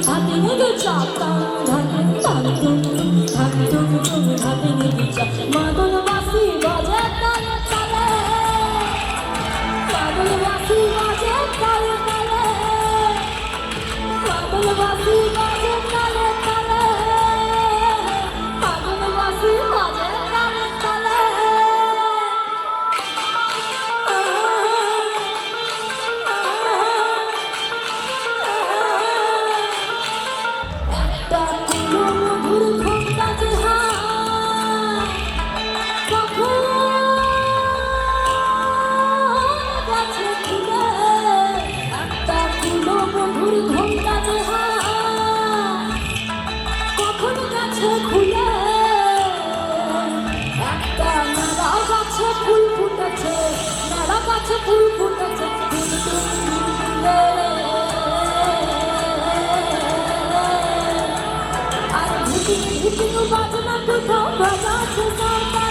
হাতে নেগে চাপা হাতে নেগে চাপ মাদল বাসি বাজে তালে তালে মাদল বাসি বাজে তালে তালে মাদল বাসি বাজে তালে তালে মাদল বাসি বাজে তালে তালে ফুল ফুটেছে নারা গাছে ফুল ফুটেছে আর ঝিটিং ঝিটিং বাজনা কোথাও বাজাচ্ছে